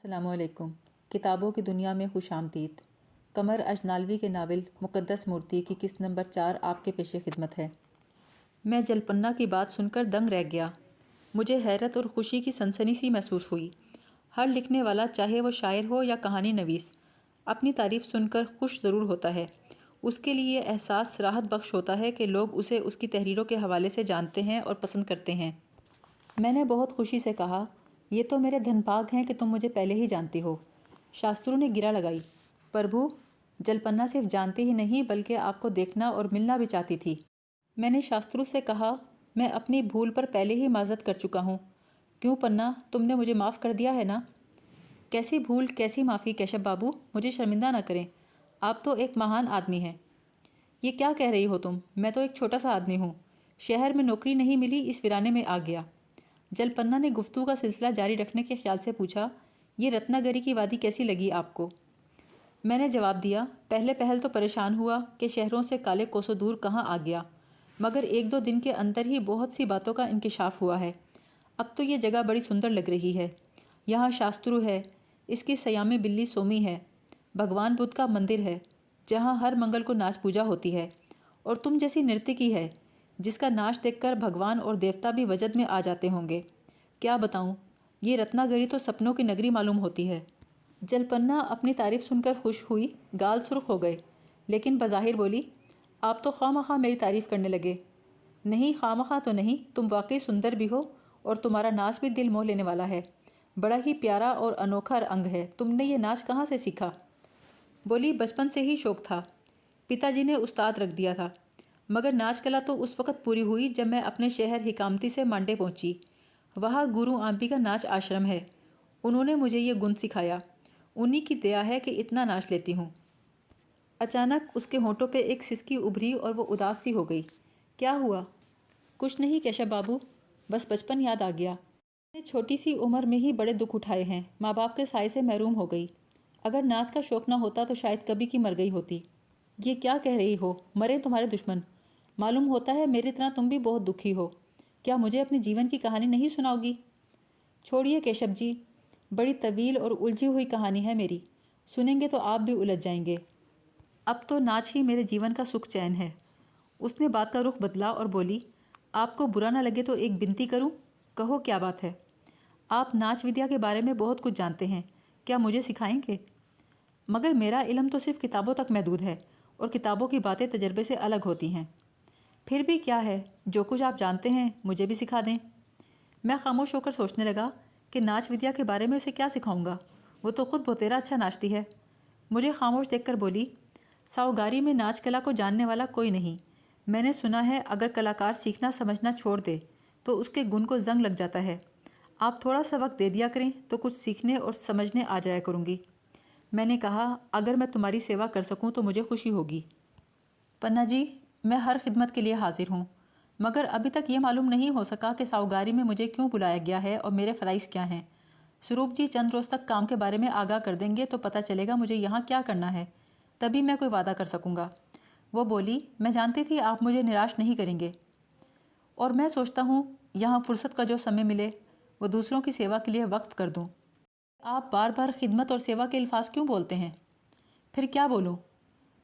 السلام علیکم۔ کتابوں کی دنیا میں خوش آمدید۔ قمر اجنالوی کے ناول مقدس مورتی کی قسط نمبر 4 آپ کے پیش خدمت ہے۔ میں جلپنا کی بات سن کر دنگ رہ گیا۔ مجھے حیرت اور خوشی کی سنسنی سی محسوس ہوئی۔ ہر لکھنے والا، چاہے وہ شاعر ہو یا کہانی نویس، اپنی تعریف سن کر خوش ضرور ہوتا ہے۔ اس کے لیے یہ احساس راحت بخش ہوتا ہے کہ لوگ اسے اس کی تحریروں کے حوالے سے جانتے ہیں اور پسند کرتے ہیں۔ میں نے بہت خوشی سے کہا، یہ تو میرے دھن بھاگ ہیں کہ تم مجھے پہلے ہی جانتی ہو۔ شاسترو نے گرہ لگائی، پربھو، جلپنا صرف جانتی ہی نہیں بلکہ آپ کو دیکھنا اور ملنا بھی چاہتی تھی۔ میں نے شاسترو سے کہا، میں اپنی بھول پر پہلے ہی معذرت کر چکا ہوں۔ کیوں پنا، تم نے مجھے معاف کر دیا ہے نا؟ کیسی بھول، کیسی معافی کیشب بابو، مجھے شرمندہ نہ کریں۔ آپ تو ایک مہان آدمی ہیں۔ یہ کیا کہہ رہی ہو تم؟ میں تو ایک چھوٹا سا آدمی ہوں۔ شہر میں نوکری نہیں ملی، اس ویرانے میں آ گیا۔ جلپنا نے گفتگو کا سلسلہ جاری رکھنے کے خیال سے پوچھا، یہ رتنا گری کی وادی کیسی لگی آپ کو؟ میں نے جواب دیا، پہلے پہل تو پریشان ہوا کہ شہروں سے کالے کوسوں دور کہاں آ گیا، مگر 1-2 دن کے اندر ہی بہت سی باتوں کا انکشاف ہوا ہے۔ اب تو یہ جگہ بڑی سندر لگ رہی ہے۔ یہاں شاسترو ہے، اس کی سیامی بلی سومی ہے، بھگوان بدھ کا مندر ہے جہاں ہر منگل کو ناچ پوجا ہوتی ہے، اور تم جیسی نرتکی ہے جس کا ناچ دیکھ کر بھگوان اور دیوتا بھی وجد میں آ جاتے ہوں گے۔ کیا بتاؤں، یہ رتنا گری تو سپنوں کی نگری معلوم ہوتی ہے۔ جلپنا اپنی تعریف سن کر خوش ہوئی، گال سرخ ہو گئے، لیکن بظاہر بولی، آپ تو خواہ مخواہ میری تعریف کرنے لگے۔ نہیں، خواہ مخواہ تو نہیں، تم واقعی سندر بھی ہو اور تمہارا ناچ بھی دل موہ لینے والا ہے۔ بڑا ہی پیارا اور انوکھا انگ ہے۔ تم نے یہ ناچ کہاں سے سیکھا؟ بولی، بچپن سے ہی شوق تھا، پتا جی نے استاد رکھ دیا تھا، مگر ناچ کلا تو اس وقت پوری ہوئی جب میں اپنے شہر حکامتی سے مانڈے پہنچی۔ وہاں گرو آمبی کا ناچ آشرم ہے، انہوں نے مجھے یہ گن سکھایا، انہی کی دیا ہے کہ اتنا ناچ لیتی ہوں۔ اچانک اس کے ہونٹوں پہ ایک سسکی ابھری اور وہ اداس سی ہو گئی۔ کیا ہوا؟ کچھ نہیں کیشب بابو، بس بچپن یاد آ گیا۔ میں نے چھوٹی سی عمر میں ہی بڑے دکھ اٹھائے ہیں، ماں باپ کے سائے سے محروم ہو گئی۔ اگر ناچ کا شوق نہ ہوتا تو شاید کبھی کی مر گئی ہوتی۔ یہ کیا کہہ رہی ہو؟ مرے تمہارے دشمن؟ معلوم ہوتا ہے میری طرح تم بھی بہت دکھی ہو۔ کیا مجھے اپنے جیون کی کہانی نہیں سناؤ گی؟ چھوڑیے کیشب جی، بڑی طویل اور الجھی ہوئی کہانی ہے میری، سنیں گے تو آپ بھی الجھ جائیں گے۔ اب تو ناچ ہی میرے جیون کا سکھ چین ہے۔ اس نے بات کا رخ بدلا اور بولی، آپ کو برا نہ لگے تو ایک بنتی کروں؟ کہو کیا بات ہے؟ آپ ناچ ودیا کے بارے میں بہت کچھ جانتے ہیں، کیا مجھے سکھائیں گے؟ مگر میرا علم تو صرف کتابوں تک محدود ہے، اور کتابوں کی باتیں تجربے سے الگ ہوتی ہیں۔ پھر بھی کیا ہے، جو کچھ آپ جانتے ہیں مجھے بھی سکھا دیں۔ میں خاموش ہو کر سوچنے لگا کہ ناچ ودیا کے بارے میں اسے کیا سکھاؤں گا، وہ تو خود بہتیرا اچھا ناچتی ہے۔ مجھے خاموش دیکھ کر بولی، ساؤگاری میں ناچ کلا کو جاننے والا کوئی نہیں۔ میں نے سنا ہے اگر کلاکار سیکھنا سمجھنا چھوڑ دے تو اس کے گن کو زنگ لگ جاتا ہے۔ آپ تھوڑا سا وقت دے دیا کریں تو کچھ سیکھنے اور سمجھنے آ جایا کروں گی۔ میں نے کہا، اگر میں تمہاری سیوا کر سکوں تو مجھے خوشی ہوگی۔ پنا جی، میں ہر خدمت کے لیے حاضر ہوں، مگر ابھی تک یہ معلوم نہیں ہو سکا کہ ساؤگاری میں مجھے کیوں بلایا گیا ہے اور میرے فرائض کیا ہیں۔ سروپ جی چند روز تک کام کے بارے میں آگاہ کر دیں گے تو پتہ چلے گا مجھے یہاں کیا کرنا ہے، تبھی میں کوئی وعدہ کر سکوں گا۔ وہ بولی، میں جانتی تھی آپ مجھے نراش نہیں کریں گے، اور میں سوچتا ہوں یہاں فرصت کا جو سمے ملے وہ دوسروں کی سیوا کے لیے وقف کر دوں۔ آپ بار بار خدمت اور سیوا کے الفاظ کیوں بولتے ہیں؟ پھر کیا بولوں؟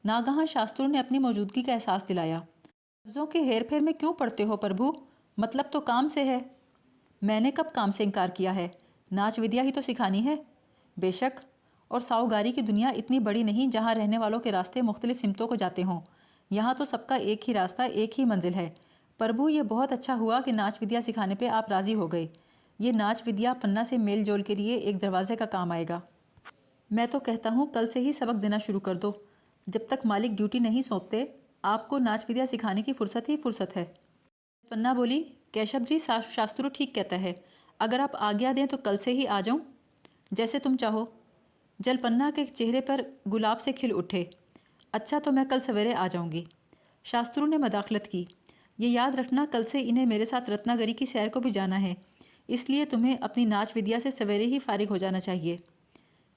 ناگہاں شاسترو نے اپنی موجودگی کا احساس دلایا۔ لفظوں کے ہیر پھیر میں کیوں پڑتے ہو پربھو؟ مطلب تو کام سے ہے۔ میں نے کب کام سے انکار کیا ہے؟ ناچ ودیا ہی تو سکھانی ہے۔ بے شک، اور ساؤگاری کی دنیا اتنی بڑی نہیں جہاں رہنے والوں کے راستے مختلف سمتوں کو جاتے ہوں۔ یہاں تو سب کا ایک ہی راستہ، ایک ہی منزل ہے۔ پربھو، یہ بہت اچھا ہوا کہ ناچ ودیا سکھانے پہ آپ راضی ہو گئے۔ یہ ناچ ودیا پنا سے میل جول کے لیے ایک دروازے کا کام آئے گا۔ میں تو کہتا ہوں کل سے ہی سبق دینا شروع کر دو، جب تک مالک ڈیوٹی نہیں سونپتے آپ کو ناچ ودیا سکھانے کی فرصت ہی فرصت ہے۔ پنا بولی، کیشب جی، شاسترو ٹھیک کہتا ہے، اگر آپ آگیا دیں تو کل سے ہی آ جاؤں؟ جیسے تم چاہو۔ جلپنا کے چہرے پر گلاب سے کھل اٹھے۔ اچھا، تو میں کل سویرے آ جاؤں گی۔ شاسترو نے مداخلت کی، یہ یاد رکھنا کل سے انہیں میرے ساتھ رتنا گری کی سیر کو بھی جانا ہے، اس لیے تمہیں اپنی ناچ ودیا سے سویرے ہی فارغ ہو جانا چاہیے۔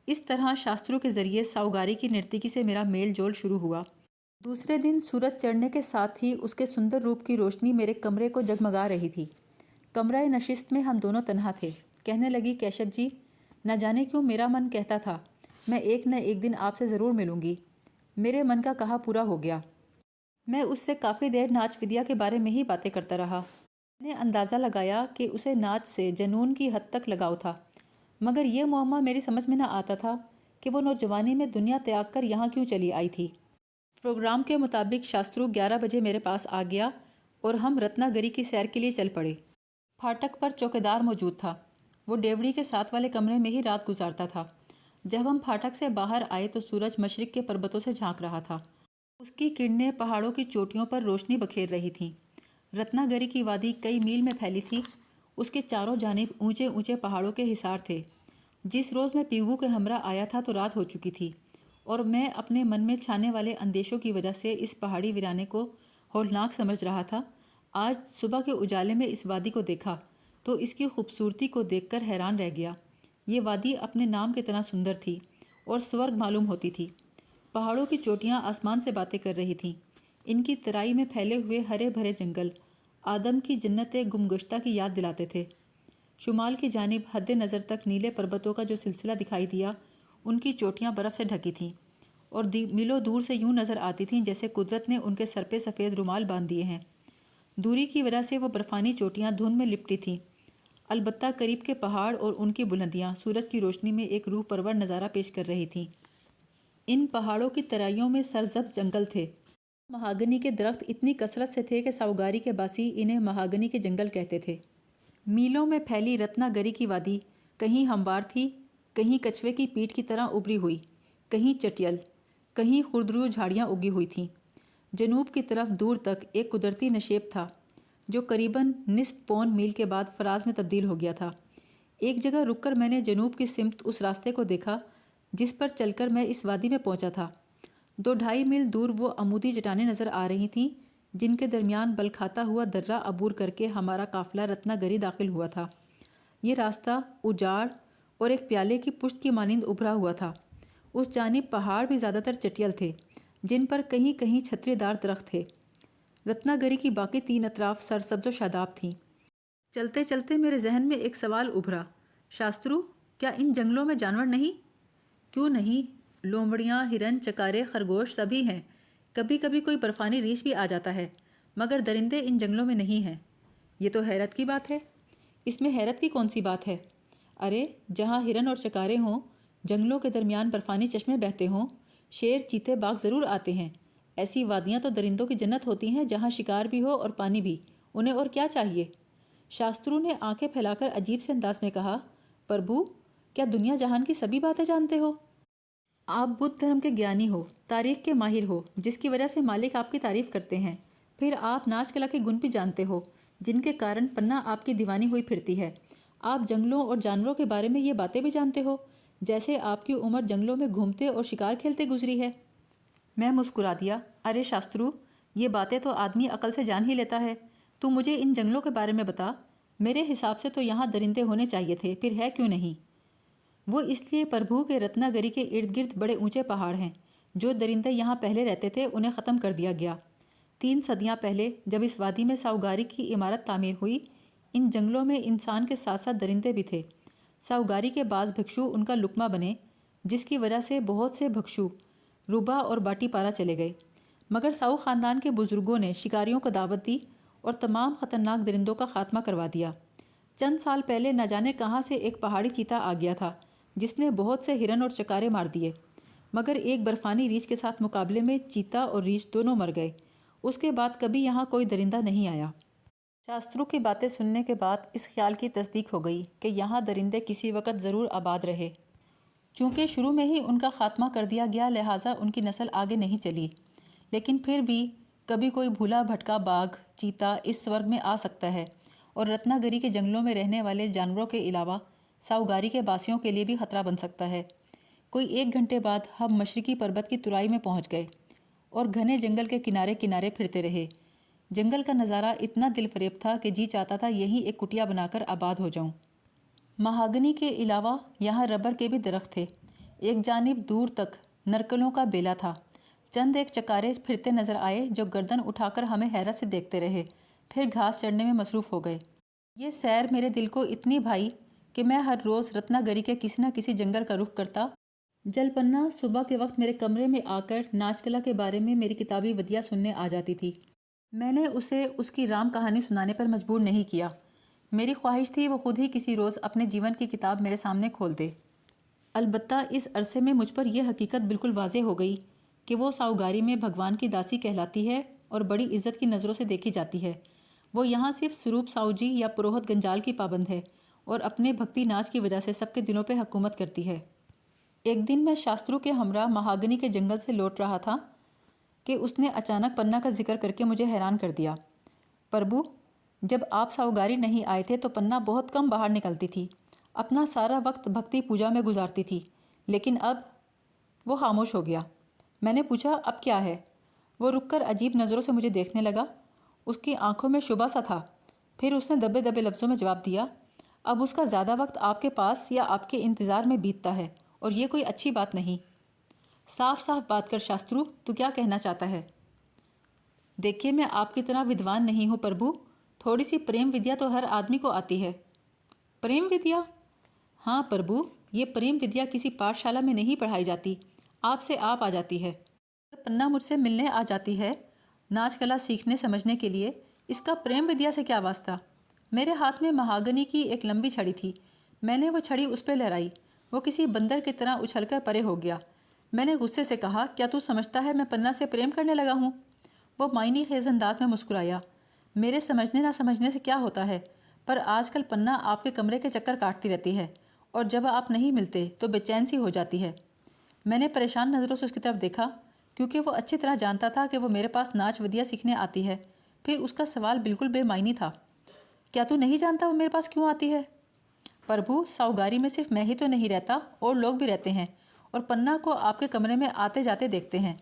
اس طرح شاسترو کے ذریعے ساؤگاری کی نرتکی سے میرا میل جول شروع ہوا۔ دوسرے دن سورج چڑھنے کے ساتھ ہی اس کے سندر روپ کی روشنی میرے کمرے کو جگمگا رہی تھی۔ کمرہ نشست میں ہم دونوں تنہا تھے۔ کہنے لگی، کیشب جی، نہ جانے کیوں میرا من کہتا تھا میں ایک نہ ایک دن آپ سے ضرور ملوں گی۔ میرے من کا کہا پورا ہو گیا۔ میں اس سے کافی دیر ناچ ودیا کے بارے میں ہی باتیں کرتا رہا۔ میں نے اندازہ لگایا کہ اسے ناچ سے جنون کی حد تک لگاؤ تھا، مگر یہ معمہ میری سمجھ میں نہ آتا تھا کہ وہ نوجوانی میں دنیا تیاگ کر یہاں کیوں چلی آئی تھی۔ پروگرام کے مطابق شاسترو 11 بجے میرے پاس آ گیا اور ہم رتنا گری کی سیر کے لیے چل پڑے۔ پھاٹک پر چوکیدار موجود تھا۔ وہ ڈیوڑی کے ساتھ والے کمرے میں ہی رات گزارتا تھا۔ جب ہم پھاٹک سے باہر آئے تو سورج مشرق کے پربتوں سے جھانک رہا تھا۔ اس کی کرنیں پہاڑوں کی چوٹیوں پر روشنی بکھیر رہی تھیں۔ رتنا گری کی وادی کئی میل میں پھیلی تھی۔ اس کے چاروں جانب اونچے اونچے پہاڑوں کے حصار تھے۔ جس روز میں پیگو کے ہمراہ آیا تھا تو رات ہو چکی تھی اور میں اپنے من میں چھانے والے اندیشوں کی وجہ سے اس پہاڑی ویرانے کو ہولناک سمجھ رہا تھا۔ آج صبح کے اجالے میں اس وادی کو دیکھا تو اس کی خوبصورتی کو دیکھ کر حیران رہ گیا۔ یہ وادی اپنے نام کی طرح سندر تھی اور سورگ معلوم ہوتی تھی۔ پہاڑوں کی چوٹیاں آسمان سے باتیں کر رہی تھیں۔ ان کی ترائی میں پھیلے ہوئے ہرے بھرے جنگل آدم کی جنت گمگشتہ کی یاد دلاتے تھے۔ شمال کی جانب حد نظر تک نیلے پربتوں کا جو سلسلہ دکھائی دیا، ان کی چوٹیاں برف سے ڈھکی تھیں اور میلوں دور سے یوں نظر آتی تھیں جیسے قدرت نے ان کے سر پہ سفید رومال باندھ دیے ہیں۔ دوری کی وجہ سے وہ برفانی چوٹیاں دھند میں لپٹی تھیں، البتہ قریب کے پہاڑ اور ان کی بلندیاں سورج کی روشنی میں ایک روح پرور نظارہ پیش کر رہی تھیں۔ ان پہاڑوں کی ترائیوں میں سرسبز جنگل تھے۔ مہاگنی کے درخت اتنی کثرت سے تھے کہ ساؤگاری کے باسی انہیں مہاگنی کے جنگل کہتے تھے۔ میلوں میں پھیلی رتنا گری کی وادی کہیں ہموار تھی، کہیں کچھوے کی پیٹھ کی طرح ابری ہوئی، کہیں چٹیل، کہیں خردرو جھاڑیاں اگی ہوئی تھیں۔ جنوب کی طرف دور تک ایک قدرتی نشیب تھا جو قریباً نصف پون میل کے بعد فراز میں تبدیل ہو گیا تھا۔ ایک جگہ رک کر میں نے جنوب کی سمت اس راستے کو دیکھا جس پر چل کر میں اس وادی میں پہنچا تھا۔ 2-2.5 میل دور وہ عمودی چٹانیں نظر آ رہی تھیں جن کے درمیان بل کھاتا ہوا درہ عبور کر کے ہمارا قافلہ رتنا گری داخل ہوا تھا۔ یہ راستہ اجاڑ اور ایک پیالے کی پشت کی مانند ابھرا ہوا تھا۔ اس جانب پہاڑ بھی زیادہ تر چٹیل تھے جن پر کہیں کہیں چھتری دار درخت تھے۔ رتنا گری کی باقی 3 اطراف سرسبز و شاداب تھیں۔ چلتے چلتے میرے ذہن میں ایک سوال ابھرا، شاسترو، کیا ان جنگلوں میں جانور نہیں؟ کیوں نہیں، لومڑیاں، ہرن، چکارے، خرگوش سبھی ہیں۔ کبھی کبھی کوئی برفانی ریچھ بھی آ جاتا ہے، مگر درندے ان جنگلوں میں نہیں ہیں۔ یہ تو حیرت کی بات ہے۔ اس میں حیرت کی کون سی بات ہے؟ ارے جہاں ہرن اور چکارے ہوں، جنگلوں کے درمیان برفانی چشمے بہتے ہوں، شیر چیتے باغ ضرور آتے ہیں۔ ایسی وادیاں تو درندوں کی جنت ہوتی ہیں جہاں شکار بھی ہو اور پانی بھی، انہیں اور کیا چاہیے؟ شاسترو نے آنکھیں پھیلا کر عجیب سے انداز میں کہا، پربھو، کیا دنیا جہان کی سبھی باتیں جانتے ہو؟ آپ بدھ دھرم کے گیانی ہو، تاریخ کے ماہر ہو، جس کی وجہ سے مالک آپ کی تعریف کرتے ہیں۔ پھر آپ ناچ کلا کے گن بھی جانتے ہو جن کے کارن پنہ آپ کی دیوانی ہوئی پھرتی ہے۔ آپ جنگلوں اور جانوروں کے بارے میں یہ باتیں بھی جانتے ہو جیسے آپ کی عمر جنگلوں میں گھومتے اور شکار کھیلتے گزری ہے۔ میں مسکرا دیا، ارے شاسترو، یہ باتیں تو آدمی عقل سے جان ہی لیتا ہے۔ تو مجھے ان جنگلوں کے بارے میں بتا۔ میرے حساب سے تو یہاں درندے ہونے چاہیے تھے، پھر ہے کیوں نہیں؟ وہ اس لیے پربھو کے رتنا گری کے ارد گرد بڑے اونچے پہاڑ ہیں۔ جو درندے یہاں پہلے رہتے تھے انہیں ختم کر دیا گیا۔ 3 صدیاں پہلے جب اس وادی میں ساؤگاری کی عمارت تعمیر ہوئی، ان جنگلوں میں انسان کے ساتھ ساتھ درندے بھی تھے۔ ساؤگاری کے بعض بھکشو ان کا لقمہ بنے، جس کی وجہ سے بہت سے بھکشو روبا اور باٹی پارا چلے گئے، مگر ساؤ خاندان کے بزرگوں نے شکاریوں کو دعوت دی اور تمام خطرناک درندوں کا خاتمہ کروا دیا۔ چند سال پہلے نہ جانے کہاں سے ایک پہاڑی چیتا آ گیا تھا جس نے بہت سے ہرن اور چکارے مار دیے، مگر ایک برفانی ریچھ کے ساتھ مقابلے میں چیتا اور ریچھ دونوں مر گئے۔ اس کے بعد کبھی یہاں کوئی درندہ نہیں آیا۔ شاسترو کی باتیں سننے کے بعد اس خیال کی تصدیق ہو گئی کہ یہاں درندے کسی وقت ضرور آباد رہے۔ چونکہ شروع میں ہی ان کا خاتمہ کر دیا گیا لہٰذا ان کی نسل آگے نہیں چلی، لیکن پھر بھی کبھی کوئی بھولا بھٹکا باگھ، چیتا اس سورگ میں آ سکتا ہے اور رتنا گری کے جنگلوں میں رہنے والے جانوروں کے علاوہ ساؤگاری کے باسیوں کے لیے بھی خطرہ بن سکتا ہے۔ کوئی 1 گھنٹے بعد ہم مشرقی پربت کی ترائی میں پہنچ گئے اور گھنے جنگل کے کنارے کنارے پھرتے رہے۔ جنگل کا نظارہ اتنا دل فریب تھا کہ جی چاہتا تھا یہیں ایک کٹیا بنا کر آباد ہو جاؤں۔ مہاگنی کے علاوہ یہاں ربر کے بھی درخت تھے۔ ایک جانب دور تک نرکلوں کا بیلا تھا۔ چند ایک چکارے پھرتے نظر آئے جو گردن اٹھا کر ہمیں حیرت سے دیکھتے رہے، پھر گھاس چرنے میں مصروف ہو گئے۔ یہ سیر میرے دل کو اتنی بھائی کہ میں ہر روز رتنا گری کے کسی نہ کسی جنگل کا رخ کرتا۔ جلپنا صبح کے وقت میرے کمرے میں آ کر ناچ کلا کے بارے میں میری کتابی ودیا سننے آ جاتی تھی۔ میں نے اسے اس کی رام کہانی سنانے پر مجبور نہیں کیا۔ میری خواہش تھی وہ خود ہی کسی روز اپنے جیون کی کتاب میرے سامنے کھول دے۔ البتہ اس عرصے میں مجھ پر یہ حقیقت بالکل واضح ہو گئی کہ وہ ساؤگاری میں بھگوان کی داسی کہلاتی ہے اور بڑی عزت کی نظروں سے دیکھی جاتی ہے۔ وہ یہاں صرف سروپ ساؤ جی یا پروہت گنجال کی پابند ہے اور اپنے بھکتی ناچ کی وجہ سے سب کے دلوں پہ حکومت کرتی ہے۔ ایک دن میں شاسترو کے ہمراہ مہاگنی کے جنگل سے لوٹ رہا تھا کہ اس نے اچانک پنا کا ذکر کر کے مجھے حیران کر دیا۔ پربھو، جب آپ ساؤگاری نہیں آئے تھے تو پنا بہت کم باہر نکلتی تھی، اپنا سارا وقت بھکتی پوجا میں گزارتی تھی، لیکن اب وہ خاموش ہو گیا۔ میں نے پوچھا اب کیا ہے؟ وہ رک کر عجیب نظروں سے مجھے دیکھنے لگا۔ اس کی آنکھوں میں شبہ سا تھا۔ پھر اس نے دبے دبے لفظوں میں جواب دیا، اب اس کا زیادہ وقت آپ کے پاس یا آپ کے انتظار میں بیتتا ہے اور یہ کوئی اچھی بات نہیں۔ صاف صاف بات کر شاسترو، تو کیا کہنا چاہتا ہے؟ دیکھیے، میں آپ کی طرح ودوان نہیں ہوں پربھو، تھوڑی سی پریم ودیا تو ہر آدمی کو آتی ہے۔ پریم ودیا؟ ہاں پربھو، یہ پریم ودیا کسی پاٹھ شالہ میں نہیں پڑھائی جاتی، آپ سے آپ آ جاتی ہے۔ پنا مجھ سے ملنے آ جاتی ہے ناچ کلا سیکھنے سمجھنے کے لیے، اس کا پریم ودیا سے کیا واسطہ؟ میرے ہاتھ میں مہاگنی کی ایک لمبی چھڑی تھی، میں نے وہ چھڑی اس پہ لہرائی، وہ کسی بندر کی طرح اچھل کر پرے ہو گیا۔ میں نے غصے سے کہا، کیا تو سمجھتا ہے میں پنا سے پریم کرنے لگا ہوں؟ وہ معنی خیز انداز میں مسکرایا۔ میرے سمجھنے نہ سمجھنے سے کیا ہوتا ہے، پر آج کل پنا آپ کے کمرے کے چکر کاٹتی رہتی ہے اور جب آپ نہیں ملتے تو بے چین سی ہو جاتی ہے۔ میں نے پریشان نظروں سے اس کی طرف دیکھا، کیونکہ وہ اچھی طرح جانتا تھا کہ وہ میرے پاس ناچ ودیا سیکھنے آتی ہے۔ پھر اس کا سوال بالکل بے معنی تھا، کیا تو نہیں جانتا وہ میرے پاس کیوں آتی ہے؟ پربھو، ساؤگاری میں صرف میں ہی تو نہیں رہتا، اور لوگ بھی رہتے ہیں اور پنا کو آپ کے کمرے میں آتے جاتے دیکھتے ہیں،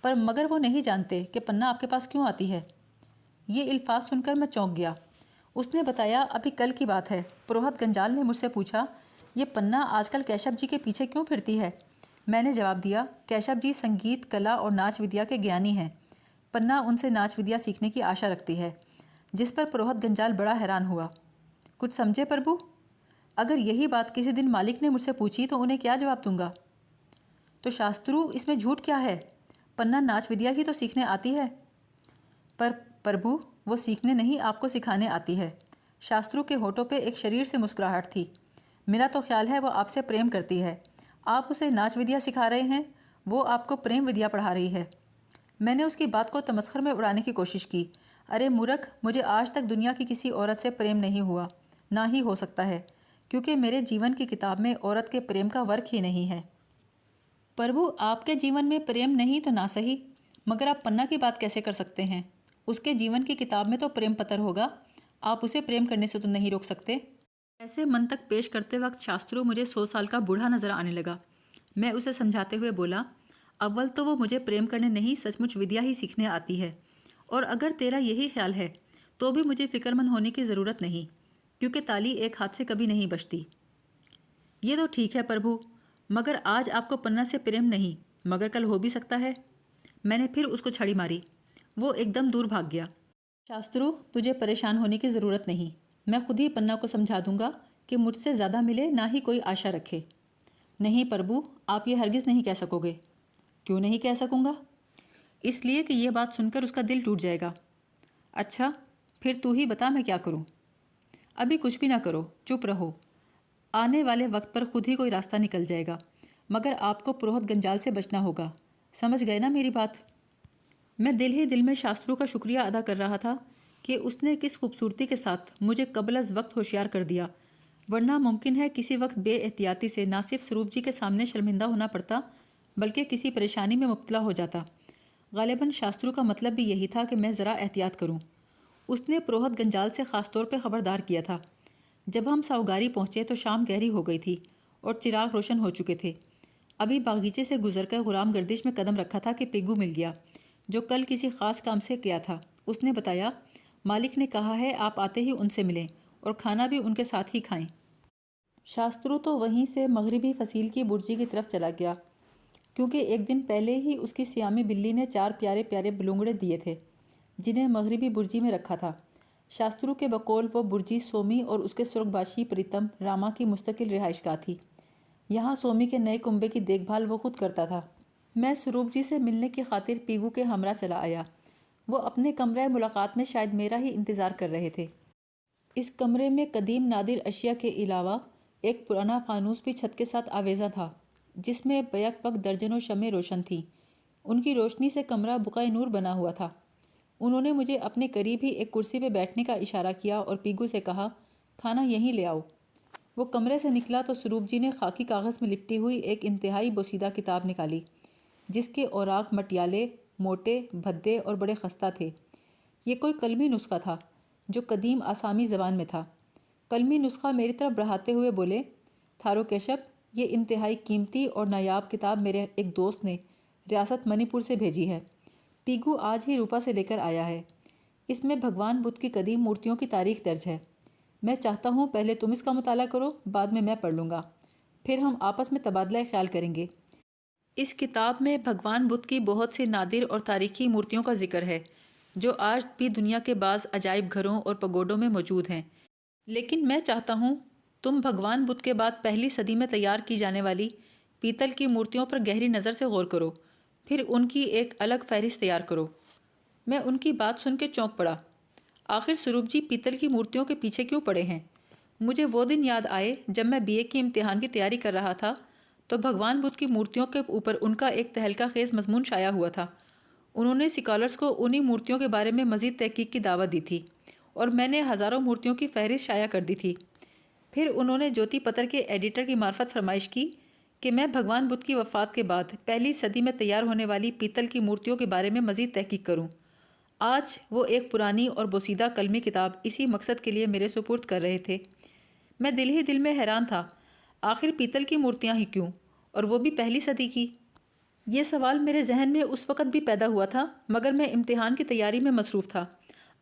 پر مگر وہ نہیں جانتے کہ پنا آپ کے پاس کیوں آتی ہے۔ یہ الفاظ سن کر میں چونک گیا۔ اس نے بتایا، ابھی کل کی بات ہے، پروہت گنجال نے مجھ سے پوچھا، یہ پنا آج کل کیشب جی کے پیچھے کیوں پھرتی ہے؟ میں نے جواب دیا، کیشب جی سنگیت، کلا اور ناچ ودیا کے گیانی ہیں، پنا ان سے ناچ ودیا سیکھنے کی آشا رکھتی ہے۔ جس پر پروہت گنجال بڑا حیران ہوا۔ کچھ سمجھے پربھو؟ اگر یہی بات کسی دن مالک نے مجھ سے پوچھی تو انہیں کیا جواب دوں گا؟ تو شاسترو، اس میں جھوٹ کیا ہے؟ پنا ناچ ودیا ہی تو سیکھنے آتی ہے۔ پر پربھو، وہ سیکھنے نہیں، آپ کو سکھانے آتی ہے۔ شاسترو کے ہونٹوں پہ ایک شریر سے مسکراہٹ تھی۔ میرا تو خیال ہے وہ آپ سے پریم کرتی ہے، آپ اسے ناچ ودیا سکھا رہے ہیں، وہ آپ کو پریم ودیا پڑھا رہی ہے۔ میں نے اس کی بات کو تمسخر میں اڑانے کی کوشش کی۔ ارے مورکھ، مجھے آج تک دنیا کی کسی عورت سے پریم نہیں ہوا، نہ ہی ہو سکتا ہے، کیونکہ میرے جیون کی کتاب میں عورت کے پریم کا ورق ہی نہیں ہے۔ پربھو، آپ کے جیون میں پریم نہیں تو نہ صحیح، مگر آپ پنا کی بات کیسے کر سکتے ہیں؟ اس کے جیون کی کتاب میں تو پریم پتر ہوگا، آپ اسے پریم کرنے سے تو نہیں روک سکتے۔ ایسے منطق پیش کرتے وقت شاسترو مجھے 100 سال کا بوڑھا نظر آنے لگا۔ میں اسے سمجھاتے ہوئے بولا، اول تو وہ مجھے پریم کرنے نہیں، سچ مچ ودیا ہی سیکھنے آتی ہے، اور اگر تیرا یہی خیال ہے تو بھی مجھے فکر مند ہونے کی ضرورت نہیں، کیونکہ تالی ایک ہاتھ سے کبھی نہیں بجتی۔ یہ تو ٹھیک ہے پربھو، مگر آج آپ کو پنا سے پریم نہیں، مگر کل ہو بھی سکتا ہے۔ میں نے پھر اس کو چھڑی ماری، وہ ایک دم دور بھاگ گیا۔ شاسترو، تجھے پریشان ہونے کی ضرورت نہیں، میں خود ہی پنا کو سمجھا دوں گا کہ مجھ سے زیادہ ملے، نہ ہی کوئی آشا رکھے۔ نہیں پربھو، آپ یہ ہرگز نہیں کہہ سکو گے۔ کیوں نہیں کہہ سکوں گا؟ اس لیے کہ یہ بات سن کر اس کا دل ٹوٹ جائے گا۔ اچھا، پھر تو ہی بتا میں کیا کروں؟ ابھی کچھ بھی نہ کرو، چپ رہو، آنے والے وقت پر خود ہی کوئی راستہ نکل جائے گا، مگر آپ کو پروہت گنجال سے بچنا ہوگا، سمجھ گئے نا میری بات؟ میں دل ہی دل میں شاسترو کا شکریہ ادا کر رہا تھا کہ اس نے کس خوبصورتی کے ساتھ مجھے قبل از وقت ہوشیار کر دیا، ورنہ ممکن ہے کسی وقت بے احتیاطی سے نہ صرف سروپ جی کے سامنے شرمندہ ہونا پڑتا، بلکہ کسی پریشانی میں مبتلا ہو جاتا۔ غالباً شاسترو کا مطلب بھی یہی تھا کہ میں ذرا احتیاط کروں۔ اس نے پروہت گنجال سے خاص طور پہ خبردار کیا تھا۔ جب ہم ساؤگاری پہنچے تو شام گہری ہو گئی تھی اور چراغ روشن ہو چکے تھے۔ ابھی باغیچے سے گزر کر غلام گردش میں قدم رکھا تھا کہ پیگو مل گیا، جو کل کسی خاص کام سے کیا تھا۔ اس نے بتایا، مالک نے کہا ہے آپ آتے ہی ان سے ملیں اور کھانا بھی ان کے ساتھ ہی کھائیں۔ شاسترو تو وہیں سے مغربی فصیل کی برجی کی طرف چلا گیا، کیونکہ ایک دن پہلے ہی اس کی سیامی بلی نے 4 پیارے پیارے بلونگڑے دیے تھے، جنہیں مغربی برجی میں رکھا تھا۔ شاسترو کے بقول وہ برجی سومی اور اس کے سرخ باشی پریتم راما کی مستقل رہائش گاہ تھی۔ یہاں سومی کے نئے کنبے کی دیکھ بھال وہ خود کرتا تھا۔ میں سروپ جی سے ملنے کی خاطر پیگو کے ہمراہ چلا آیا۔ وہ اپنے کمرہ ملاقات میں شاید میرا ہی انتظار کر رہے تھے۔ اس کمرے میں قدیم نادر اشیاء کے علاوہ ایک پرانا فانوس بھی چھت کے ساتھ آویزاں تھا، جس میں بیک وقت درجنوں شمعیں روشن تھیں۔ ان کی روشنی سے کمرہ بقعہ نور بنا ہوا تھا۔ انہوں نے مجھے اپنے قریب ہی ایک کرسی پہ بیٹھنے کا اشارہ کیا اور پیگو سے کہا، کھانا یہیں لے آؤ۔ وہ کمرے سے نکلا تو سروپ جی نے خاکی کاغذ میں لپٹی ہوئی ایک انتہائی بوسیدہ کتاب نکالی، جس کے اوراق مٹیالے، موٹے، بھدے اور بڑے خستہ تھے۔ یہ کوئی قلمی نسخہ تھا جو قدیم آسامی زبان میں تھا۔ قلمی نسخہ میری طرف بڑھاتے ہوئے بولے، تھارو کیشپ، یہ انتہائی قیمتی اور نایاب کتاب میرے ایک دوست نے ریاست منی پور سے بھیجی ہے۔ پیگو آج ہی روپا سے لے کر آیا ہے۔ اس میں بھگوان بدھ کی قدیم مورتیوں کی تاریخ درج ہے۔ میں چاہتا ہوں پہلے تم اس کا مطالعہ کرو، بعد میں پڑھ لوں گا، پھر ہم آپس میں تبادلہ خیال کریں گے۔ اس کتاب میں بھگوان بدھ کی بہت سی نادر اور تاریخی مورتیوں کا ذکر ہے، جو آج بھی دنیا کے بعض عجائب گھروں اور پگوڈوں میں موجود ہیں۔ لیکن میں چاہتا ہوں تم بھگوان بدھ کے بعد پہلی صدی میں تیار کی جانے والی پیتل کی مورتیوں پر گہری نظر سے غور کرو، پھر ان کی ایک الگ فہرست تیار کرو۔ میں ان کی بات سن کے چونک پڑا۔ آخر سروپ جی پیتل کی مورتیوں کے پیچھے کیوں پڑے ہیں؟ مجھے وہ دن یاد آئے جب میں BA کی امتحان کی تیاری کر رہا تھا تو بھگوان بدھ کی مورتیوں کے اوپر ان کا ایک تہلکہ خیز مضمون شائع ہوا تھا۔ انہوں نے اسکالرز کو انہی مورتیوں کے بارے میں مزید تحقیق کی دعوت دی تھی اور میں نے ہزاروں مورتیوں کی فہرست شائع کر دی تھی۔ پھر انہوں نے جوتی پتر کے ایڈیٹر کی معرفت فرمائش کی کہ میں بھگوان بدھ کی وفات کے بعد پہلی صدی میں تیار ہونے والی پیتل کی مورتیوں کے بارے میں مزید تحقیق کروں۔ آج وہ ایک پرانی اور بوسیدہ قلمی کتاب اسی مقصد کے لیے میرے سپرد کر رہے تھے۔ میں دل ہی دل میں حیران تھا، آخر پیتل کی مورتیاں ہی کیوں، اور وہ بھی پہلی صدی کی؟ یہ سوال میرے ذہن میں اس وقت بھی پیدا ہوا تھا، مگر میں امتحان کی تیاری میں مصروف تھا۔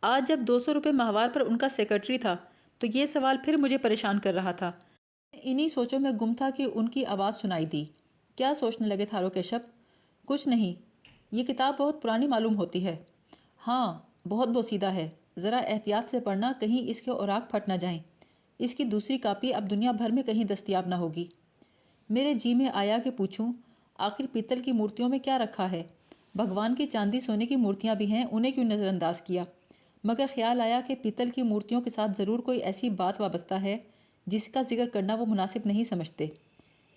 آج جب 200 روپے ماہوار پر ان کا سیکرٹری تھا تو یہ سوال پھر مجھے پریشان کر رہا تھا۔ انہی سوچوں میں گم تھا کہ ان کی آواز سنائی دی۔ کیا سوچنے لگے تھارو کیشپ؟ کچھ نہیں، یہ کتاب بہت پرانی معلوم ہوتی ہے۔ ہاں، بہت بوسیدہ ہے، ذرا احتیاط سے پڑھنا، کہیں اس کے اوراق پھٹ نہ جائیں۔ اس کی دوسری کاپی اب دنیا بھر میں کہیں دستیاب نہ ہوگی۔ میرے جی میں آیا کہ پوچھوں، آخر پیتل کی مورتیوں میں کیا رکھا ہے؟ بھگوان کی چاندی سونے کی مورتیاں بھی ہیں، انہیں کیوں نظر انداز کیا؟ مگر خیال آیا کہ پیتل کی مورتیوں کے ساتھ ضرور کوئی ایسی بات وابستہ ہے جس کا ذکر کرنا وہ مناسب نہیں سمجھتے۔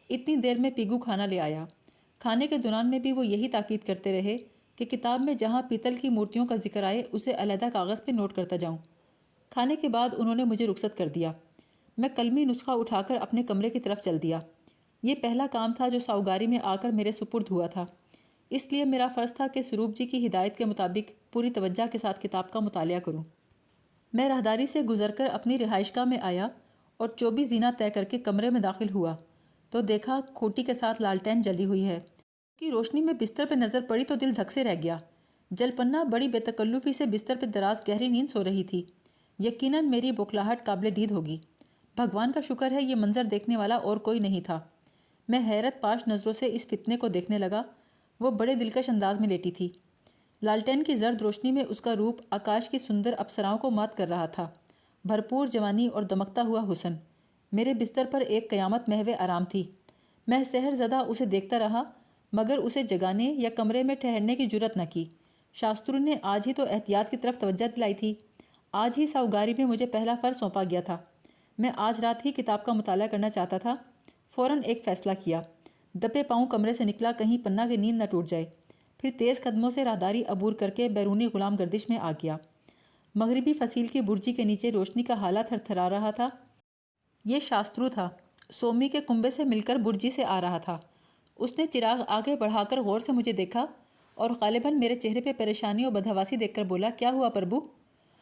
اتنی دیر میں پیگو کھانا لے آیا۔ کھانے کے دوران میں بھی وہ یہی تاکید کرتے رہے کہ کتاب میں جہاں پیتل کی مورتیوں کا ذکر آئے اسے علیحدہ کاغذ پہ نوٹ کرتا جاؤں۔ کھانے کے بعد انہوں نے مجھے رخصت کر دیا۔ میں قلمی نسخہ اٹھا کر اپنے کمرے کی طرف چل دیا۔ یہ پہلا کام تھا جو ساؤگاری میں آ کر میرے سپرد ہوا تھا، اس لیے میرا فرض تھا کہ سروپ جی کی ہدایت کے مطابق پوری توجہ کے ساتھ کتاب کا مطالعہ کروں۔ میں راہداری سے گزر کر اپنی رہائش گاہ میں آیا اور 24 زینہ طے کر کے کمرے میں داخل ہوا تو دیکھا کھوٹی کے ساتھ لالٹین جلی ہوئی ہے۔ اس کی روشنی میں بستر پہ نظر پڑی تو دل دھک سے رہ گیا۔ جلپنا بڑی بے تکلفی سے بستر پہ دراز گہری نیند سو رہی تھی۔ یقیناً میری بوکھلاہٹ قابل دید ہوگی۔ بھگوان کا شکر ہے یہ منظر دیکھنے والا اور کوئی نہیں تھا۔ میں حیرت پاش نظروں سے اس فتنے کو دیکھنے لگا۔ وہ بڑے دلکش انداز میں لیٹی تھی۔ لالٹین کی زرد روشنی میں اس کا روپ آکاش کی سندر اپسراؤں کو مات کر رہا تھا۔ بھرپور جوانی اور دمکتا ہوا حسن۔ میرے بستر پر ایک قیامت محو آرام تھی۔ میں سحر زدہ اسے دیکھتا رہا، مگر اسے جگانے یا کمرے میں ٹھہرنے کی جرت نہ کی۔ شاسترو نے آج ہی تو احتیاط کی طرف توجہ دلائی تھی۔ آج ہی ساؤگاری میں مجھے پہلا فرض سونپا گیا تھا۔ میں آج رات ہی کتاب کا مطالعہ کرنا چاہتا تھا۔ فوراً ایک فیصلہ کیا۔ دبے پاؤں کمرے سے نکلا کہیں پناہ کی نیند نہ ٹوٹ جائے، پھر تیز قدموں سے راہداری عبور کر کے بیرونی غلام گردش میں آ گیا۔ مغربی فصیل کی برجی کے نیچے روشنی کا ہالہ تھر تھرا رہا تھا۔ یہ شاسترو تھا، سومی کے کنبے سے مل کر برجی سے آ رہا تھا۔ اس نے چراغ آگے بڑھا کر غور سے مجھے دیکھا اور غالباً میرے چہرے پہ پریشانی اور بدحواسی دیکھ کر بولا، کیا ہوا پربھو؟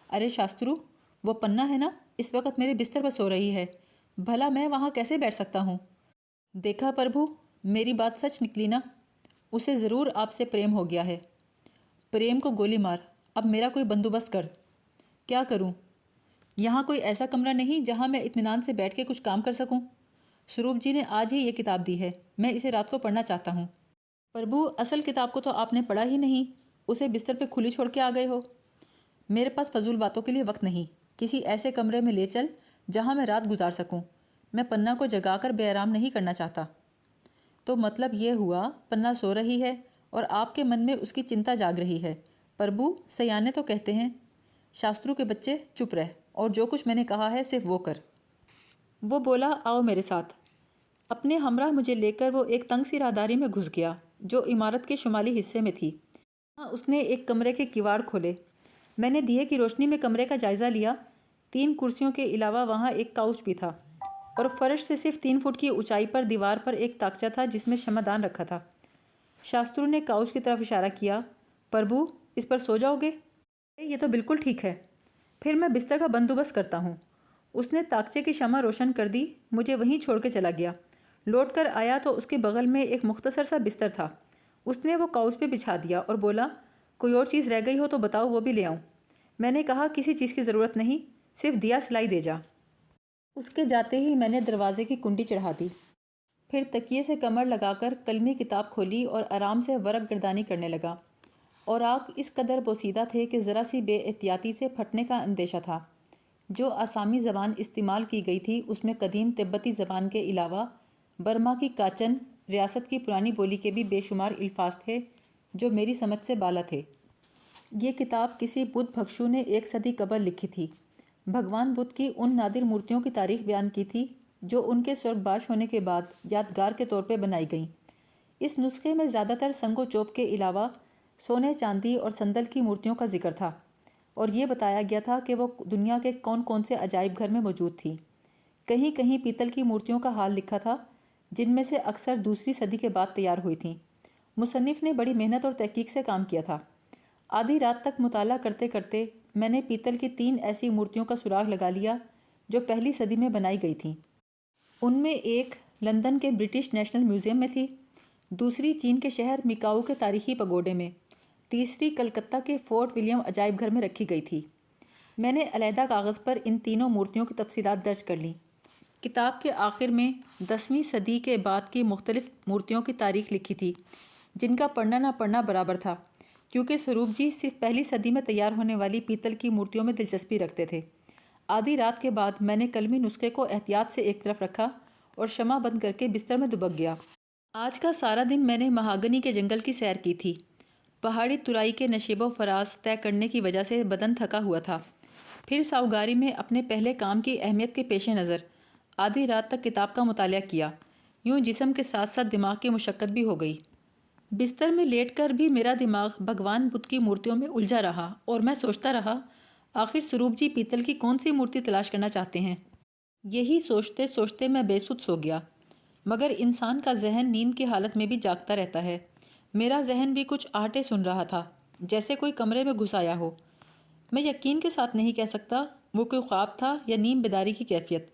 ارے شاسترو، وہ پنا ہے نا، اس وقت میرے بستر پر سو رہی ہے، بھلا میں وہاں کیسے بیٹھ سکتا ہوں؟ دیکھا پربھو، میری بات سچ نکلی نا، اسے ضرور آپ سے پریم ہو گیا ہے۔ پریم کو گولی مار، اب میرا کوئی بندوبست کر۔ کیا کروں؟ یہاں کوئی ایسا کمرہ نہیں جہاں میں اطمینان سے بیٹھ کے کچھ کام کر سکوں؟ سروپ جی نے آج ہی یہ کتاب دی ہے، میں اسے رات کو پڑھنا چاہتا ہوں۔ پربھو، اصل کتاب کو تو آپ نے پڑھا ہی نہیں، اسے بستر پہ کھلی چھوڑ کے آ گئے ہو۔ میرے پاس فضول باتوں کے لیے وقت نہیں، کسی ایسے کمرے میں لے چل جہاں میں رات گزار سکوں۔ میں پنہ کو جگا کر بے آرام نہیں کرنا چاہتا۔ تو مطلب یہ ہوا پنہ سو رہی ہے اور آپ کے من میں اس کی چنتا جاگ رہی ہے۔ پربھو، سیانے تو کہتے ہیں شاسترو کے بچے چپ رہ اور جو کچھ میں نے کہا ہے صرف وہ کر۔ وہ بولا، آؤ میرے ساتھ۔ اپنے ہمراہ مجھے لے کر وہ ایک تنگ سی راہداری میں گھس گیا جو عمارت کے شمالی حصے میں تھی۔ وہاں اس نے ایک کمرے کے کیواڑ کھولے۔ میں نے دیے کی روشنی میں کمرے کا جائزہ لیا۔ 3 کرسیوں کے علاوہ وہاں ایک کاؤچ بھی تھا اور فرش سے صرف 3 فٹ کی اونچائی پر دیوار پر ایک تاکچہ تھا جس میں شمعدان رکھا تھا۔ شاسترو نے کاؤچ کی طرف اشارہ کیا۔ پربھو، اس پر سو جاؤ گے؟ یہ تو بالکل ٹھیک ہے، پھر میں بستر کا بندوبست کرتا ہوں۔ اس نے تاکچے کی شمع روشن کر دی، مجھے وہیں چھوڑ کے چلا گیا۔ لوٹ کر آیا تو اس کے بغل میں ایک مختصر سا بستر تھا۔ اس نے وہ کاؤچ پہ بچھا دیا اور بولا، کوئی اور چیز رہ گئی ہو تو بتاؤ، وہ بھی لے آؤں۔ میں نے کہا، کسی چیز کی ضرورت نہیں، صرف دیا سلائی دے جا۔ اس کے جاتے ہی میں نے دروازے کی کنڈی چڑھا دی، پھر تکیے سے کمر لگا کر کلمی کتاب کھولی اور آرام سے ورق گردانی کرنے لگا۔ اوراق اس قدر بوسیدہ تھے کہ ذرا سی بے احتیاطی سے پھٹنے کا اندیشہ تھا۔ جو آسامی زبان استعمال کی گئی تھی اس میں قدیم تبتی زبان کے علاوہ برما کی کاچن ریاست کی پرانی بولی کے بھی بے شمار الفاظ تھے جو میری سمجھ سے بالا تھے۔ یہ کتاب کسی بدھ بھکشو نے 1 صدی قبل لکھی تھی۔ بھگوان بدھ کی ان نادر مورتیوں کی تاریخ بیان کی تھی جو ان کے سرگباش ہونے کے بعد یادگار کے طور پہ بنائی گئیں۔ اس نسخے میں زیادہ تر سنگ و چوب کے علاوہ سونے، چاندی اور سندل کی مورتیوں کا ذکر تھا، اور یہ بتایا گیا تھا کہ وہ دنیا کے کون کون سے عجائب گھر میں موجود تھی۔ کہیں کہیں پیتل کی مورتیوں کا حال لکھا تھا جن میں سے اکثر 2 صدی کے بعد تیار ہوئی تھیں۔ مصنف نے بڑی محنت اور تحقیق سے کام کیا تھا۔ آدھی رات تک مطالعہ کرتے کرتے میں نے پیتل کی 3 ایسی مورتیوں کا سراغ لگا لیا جو پہلی صدی میں بنائی گئی تھیں۔ ان میں ایک لندن کے برٹش نیشنل میوزیم میں تھی، دوسری چین کے شہر میکاؤ کے تاریخی پگوڈے میں، تیسری کلکتہ کے فورٹ ولیم عجائب گھر میں رکھی گئی تھی۔ میں نے علیحدہ کاغذ پر ان تینوں مورتیوں کی تفصیلات درج کر لیں۔ کتاب کے آخر میں 10ویں صدی کے بعد کی مختلف مورتیوں کی تاریخ لکھی تھی جن کا پڑھنا نہ پڑھنا برابر تھا، کیونکہ سروپ جی صرف پہلی صدی میں تیار ہونے والی پیتل کی مورتیوں میں دلچسپی رکھتے تھے۔ آدھی رات کے بعد میں نے قلمی نسخے کو احتیاط سے ایک طرف رکھا اور شمع بند کر کے بستر میں دبک گیا۔ آج کا سارا دن میں نے مہاگنی کے جنگل کی سیر کی تھی۔ پہاڑی ترائی کے نشیب و فراز طے کرنے کی وجہ سے بدن تھکا ہوا تھا۔ پھر ساؤگاری میں اپنے پہلے کام کی اہمیت کے پیش نظر آدھی رات تک کتاب کا مطالعہ کیا، یوں جسم کے ساتھ ساتھ دماغ کی مشقت بھی ہو گئی۔ بستر میں لیٹ کر بھی میرا دماغ بھگوان بدھ کی مورتیوں میں الجھا رہا اور میں سوچتا رہا، آخر سروپ جی پیتل کی کون سی مورتی تلاش کرنا چاہتے ہیں۔ یہی سوچتے سوچتے میں بے سدھ سو گیا۔ مگر انسان کا ذہن نیند کی حالت میں بھی جاگتا رہتا ہے۔ میرا ذہن بھی کچھ آہٹیں سن رہا تھا، جیسے کوئی کمرے میں گھس آیا ہو۔ میں یقین کے ساتھ نہیں کہہ سکتا وہ کوئی خواب تھا یا نیم بیداری کی کیفیت،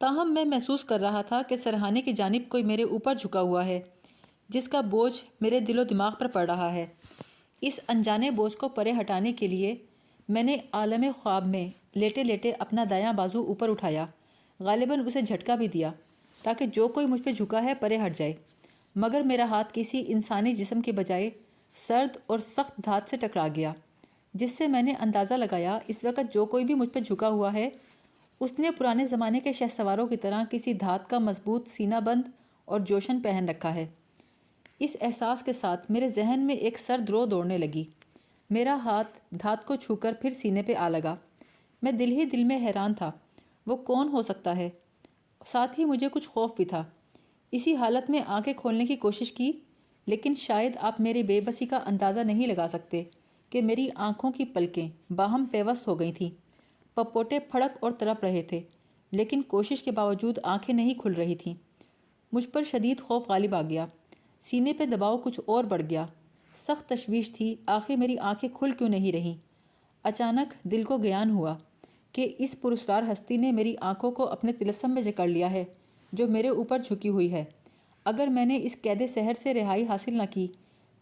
تاہم میں محسوس کر رہا تھا کہ سرہانے کی جانب کوئی میرے اوپر جھکا ہوا ہے جس کا بوجھ میرے دل و دماغ پر پڑ رہا ہے۔ اس انجانے بوجھ کو پرے ہٹانے کے لیے میں نے عالم خواب میں لیٹے لیٹے اپنا دایاں بازو اوپر اٹھایا، غالباً اسے جھٹکا بھی دیا تاکہ جو کوئی مجھ پہ جھکا ہے پرے ہٹ جائے، مگر میرا ہاتھ کسی انسانی جسم کے بجائے سرد اور سخت دھات سے ٹکرا گیا، جس سے میں نے اندازہ لگایا اس وقت جو کوئی بھی مجھ پہ جھکا ہوا ہے اس نے پرانے زمانے کے شہ سواروں کی طرح کسی دھات کا مضبوط سینہ بند اور جوشن پہن رکھا ہے۔ اس احساس کے ساتھ میرے ذہن میں ایک سرد رو دوڑنے لگی۔ میرا ہاتھ دھات کو چھو کر پھر سینے پہ آ لگا۔ میں دل ہی دل میں حیران تھا، وہ کون ہو سکتا ہے؟ ساتھ ہی مجھے کچھ خوف بھی تھا۔ اسی حالت میں آنکھیں کھولنے کی کوشش کی، لیکن شاید آپ میری بے بسی کا اندازہ نہیں لگا سکتے کہ میری آنکھوں کی پلکیں باہم پیوست ہو گئی تھیں، پپوٹے پھڑک اور تڑپ رہے تھے، لیکن کوشش کے باوجود آنکھیں نہیں کھل رہی تھیں۔ مجھ پر شدید خوف غالب آ گیا، سینے پہ دباؤ کچھ اور بڑھ گیا، سخت تشویش تھی آخر میری آنکھیں کھل کیوں نہیں رہیں۔ اچانک دل کو گیان ہوا کہ اس پراسرار ہستی نے میری آنکھوں کو اپنے طلسم میں جکڑ لیا ہے جو میرے اوپر جھکی ہوئی ہے۔ اگر میں نے اس قید سحر سے رہائی حاصل نہ کی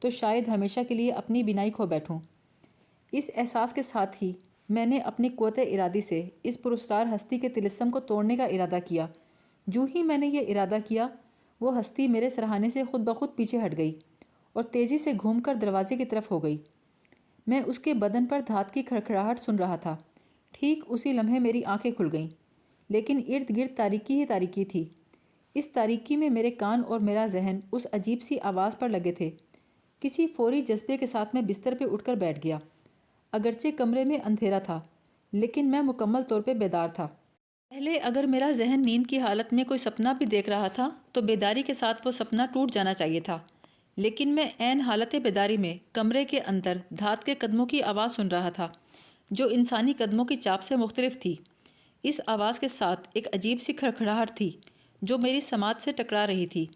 تو شاید ہمیشہ کے لیے اپنی بینائی کھو بیٹھوں۔ اس احساس کے ساتھ ہی میں نے اپنی قوت ارادی سے اس پراسرار ہستی کے طلسم کو توڑنے کا ارادہ کیا۔ جو ہی میں نے یہ ارادہ کیا، وہ ہستی میرے سرہانے سے خود بخود پیچھے ہٹ گئی اور تیزی سے گھوم کر دروازے کی طرف ہو گئی۔ میں اس کے بدن پر دھات کی کھڑکھڑاہٹ سن رہا تھا، ٹھیک اسی لمحے میری آنکھیں کھل گئیں، لیکن ارد گرد تاریکی ہی تاریکی تھی۔ اس تاریکی میں میرے کان اور میرا ذہن اس عجیب سی آواز پر لگے تھے۔ کسی فوری جذبے کے ساتھ میں بستر پہ اٹھ کر بیٹھ گیا۔ اگرچہ کمرے میں اندھیرا تھا، لیکن میں مکمل طور پہ بیدار تھا۔ پہلے اگر میرا ذہن نیند کی حالت میں کوئی سپنا بھی دیکھ رہا تھا تو بیداری کے ساتھ وہ سپنا ٹوٹ جانا چاہیے تھا، لیکن میں عین حالت بیداری میں کمرے کے اندر دھات کے قدموں کی آواز سن رہا تھا، جو انسانی قدموں کی چاپ سے مختلف تھی۔ اس آواز کے ساتھ ایک عجیب سی کھڑکھڑاہٹ تھی جو میری سماعت سے ٹکرا رہی تھی۔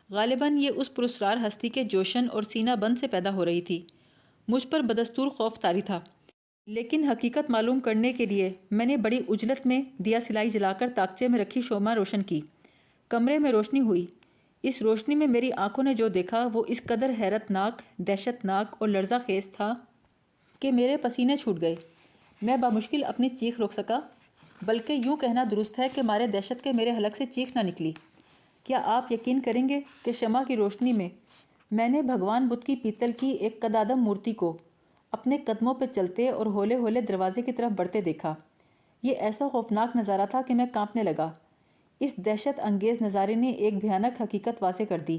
غالباً یہ اس پراسرار ہستی کے جوشن اور سینہ بند سے پیدا ہو رہی تھی۔ مجھ پر بدستور خوف طاری تھا، لیکن حقیقت معلوم کرنے کے لیے میں نے بڑی عجلت میں دیا سلائی جلا کر تاکچے میں رکھی شمع روشن کی۔ کمرے میں روشنی ہوئی۔ اس روشنی میں میری آنکھوں نے جو دیکھا وہ اس قدر حیرت ناک، دہشت ناک اور لرزہ خیز تھا کہ میرے پسینے چھوٹ گئے۔ میں بمشکل اپنی چیخ روک سکا، بلکہ یوں کہنا درست ہے کہ مارے دہشت کے میرے حلق سے چیخ نہ نکلی۔ کیا آپ یقین کریں گے کہ شمع کی روشنی میں نے بھگوان بدھ کی پیتل کی ایک قدادم مورتی کو اپنے قدموں پہ چلتے اور ہولے ہولے دروازے کی طرف بڑھتے دیکھا۔ یہ ایسا خوفناک نظارہ تھا کہ میں کانپنے لگا۔ اس دہشت انگیز نظارے نے ایک بھیانک حقیقت واضح کر دی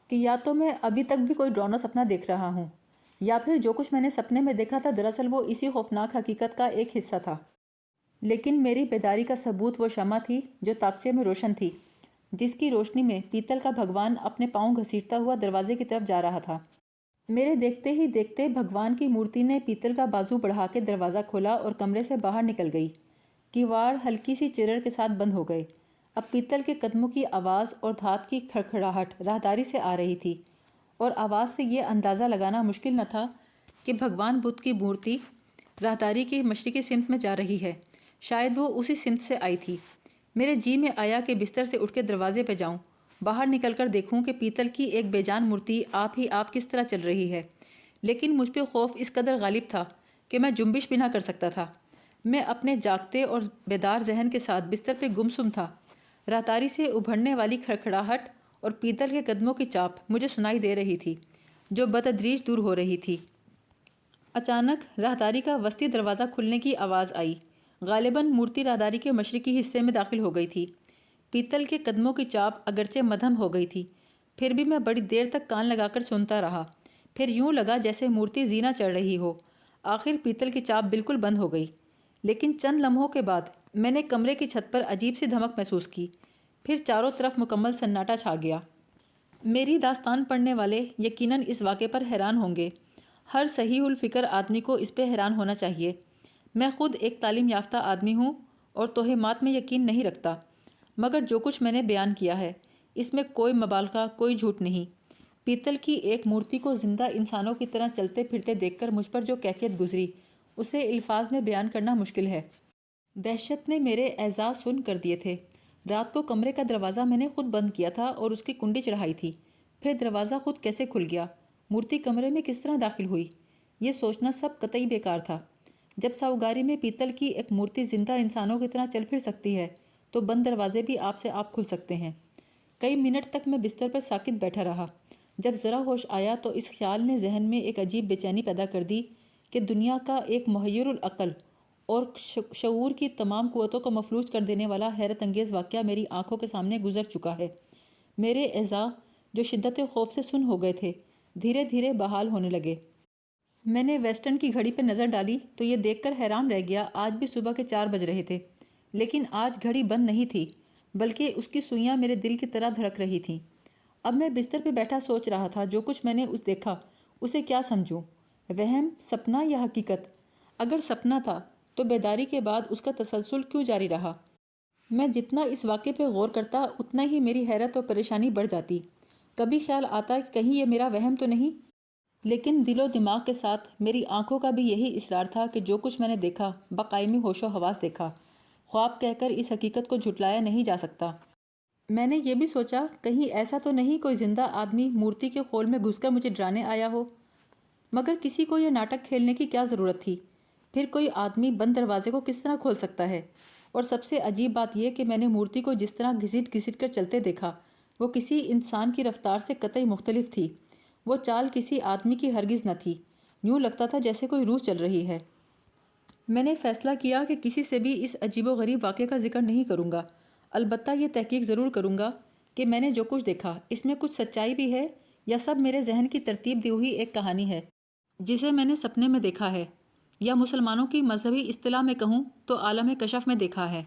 کہ یا تو میں ابھی تک بھی کوئی ڈراؤنا سپنا دیکھ رہا ہوں، یا پھر جو کچھ میں نے سپنے میں دیکھا تھا دراصل وہ اسی خوفناک حقیقت کا ایک حصہ تھا۔ لیکن میری بیداری کا ثبوت وہ شمع تھی جو تاکچے میں روشن تھی، جس کی روشنی میں پیتل کا بھگوان اپنے پاؤں گھسیٹتا ہوا دروازے کی طرف جا رہا تھا۔ میرے دیکھتے ہی دیکھتے بھگوان کی مورتی نے پیتل کا بازو بڑھا کے دروازہ کھولا اور کمرے سے باہر نکل گئی۔ کیواڑ ہلکی سی چرر کے ساتھ بند ہو گئے۔ اب پیتل کے قدموں کی آواز اور دھات کی کھڑکھڑاہٹ راہداری سے آ رہی تھی، اور آواز سے یہ اندازہ لگانا مشکل نہ تھا کہ بھگوان بدھ کی مورتی راہداری کی مشرقی سمت میں جا رہی ہے۔ شاید وہ اسی سمت سے آئی تھی۔ میرے جی میں آیا کہ بستر سے اٹھ کے دروازے پہ جاؤں، باہر نکل کر دیکھوں کہ پیتل کی ایک بے جان مورتی آپ ہی آپ کس طرح چل رہی ہے، لیکن مجھ پہ خوف اس قدر غالب تھا کہ میں جنبش بھی نہ کر سکتا تھا۔ میں اپنے جاگتے اور بیدار ذہن کے ساتھ بستر پہ گمسم تھا۔ راہداری سے ابھرنے والی کھڑکھڑاہٹ اور پیتل کے قدموں کی چاپ مجھے سنائی دے رہی تھی، جو بتدریج دور ہو رہی تھی۔ اچانک راہداری کا وسطی دروازہ کھلنے کی آواز آئی۔ غالباً مورتی راہداری کے مشرقی حصے میں داخل ہو گئی تھی۔ پیتل کے قدموں کی چاپ اگرچہ مدھم ہو گئی تھی، پھر بھی میں بڑی دیر تک کان لگا کر سنتا رہا۔ پھر یوں لگا جیسے مورتی زینہ چڑھ رہی ہو۔ آخر پیتل کی چاپ بالکل بند ہو گئی، لیکن چند لمحوں کے بعد میں نے کمرے کی چھت پر عجیب سی دھمک محسوس کی۔ پھر چاروں طرف مکمل سناٹا چھا گیا۔ میری داستان پڑھنے والے یقیناً اس واقعے پر حیران ہوں گے۔ ہر صحیح الفکر آدمی کو اس پہ حیران ہونا چاہیے۔ میں خود ایک تعلیم یافتہ آدمی ہوں اور توہمات میں یقین نہیں رکھتا، مگر جو کچھ میں نے بیان کیا ہے اس میں کوئی مبالغہ، کوئی جھوٹ نہیں۔ پیتل کی ایک مورتی کو زندہ انسانوں کی طرح چلتے پھرتے دیکھ کر مجھ پر جو کیفیت گزری اسے الفاظ میں بیان کرنا مشکل ہے۔ دہشت نے میرے اعضاء سن کر دیے تھے۔ رات کو کمرے کا دروازہ میں نے خود بند کیا تھا اور اس کی کنڈی چڑھائی تھی۔ پھر دروازہ خود کیسے کھل گیا؟ مورتی کمرے میں کس طرح داخل ہوئی؟ یہ سوچنا سب قطعی بیکار تھا۔ جب ساؤگاری میں پیتل کی ایک مورتی زندہ انسانوں کی طرح چل پھر سکتی ہے تو بند دروازے بھی آپ سے آپ کھل سکتے ہیں۔ کئی منٹ تک میں بستر پر ساکت بیٹھا رہا۔ جب ذرا ہوش آیا تو اس خیال نے ذہن میں ایک عجیب بے چینی پیدا کر دی کہ دنیا کا ایک محیر العقل اور شعور کی تمام قوتوں کو مفلوج کر دینے والا حیرت انگیز واقعہ میری آنکھوں کے سامنے گزر چکا ہے۔ میرے اعضاء جو شدت خوف سے سن ہو گئے تھے دھیرے دھیرے بحال ہونے لگے۔ میں نے ویسٹرن کی گھڑی پہ نظر ڈالی تو یہ دیکھ کر حیران رہ گیا آج بھی صبح کے 4 بج رہے تھے، لیکن آج گھڑی بند نہیں تھی، بلکہ اس کی سوئیاں میرے دل کی طرح دھڑک رہی تھیں۔ اب میں بستر پہ بیٹھا سوچ رہا تھا جو کچھ میں نے دیکھا اسے کیا سمجھوں، وہم، سپنا یا حقیقت؟ اگر سپنا تھا تو بیداری کے بعد اس کا تسلسل کیوں جاری رہا؟ میں جتنا اس واقعے پہ غور کرتا اتنا ہی میری حیرت اور پریشانی بڑھ جاتی۔ کبھی خیال آتا کہ کہیں یہ میرا وہم تو نہیں، لیکن دل و دماغ کے ساتھ میری آنکھوں کا بھی یہی اصرار تھا کہ جو کچھ میں نے دیکھا بقائمی ہوش و حواس دیکھا، خواب کہہ کر اس حقیقت کو جھٹلایا نہیں جا سکتا۔ میں نے یہ بھی سوچا کہیں ایسا تو نہیں کوئی زندہ آدمی مورتی کے خول میں گھس کر مجھے ڈرانے آیا ہو، مگر کسی کو یہ ناٹک کھیلنے کی کیا ضرورت تھی؟ پھر کوئی آدمی بند دروازے کو کس طرح کھول سکتا ہے؟ اور سب سے عجیب بات یہ کہ میں نے مورتی کو جس طرح گھسیٹ گھسیٹ کر چلتے دیکھا وہ کسی انسان کی رفتار سے قطعی مختلف تھی۔ وہ چال کسی آدمی کی ہرگز نہ تھی، یوں لگتا تھا جیسے کوئی روح چل رہی ہے۔ میں نے فیصلہ کیا کہ کسی سے بھی اس عجیب و غریب واقعے کا ذکر نہیں کروں گا، البتہ یہ تحقیق ضرور کروں گا کہ میں نے جو کچھ دیکھا اس میں کچھ سچائی بھی ہے یا سب میرے ذہن کی ترتیب دی ہوئی ایک کہانی ہے جسے میں نے سپنے میں دیکھا ہے، یا مسلمانوں کی مذہبی اصطلاح میں کہوں تو عالم کشف میں دیکھا ہے۔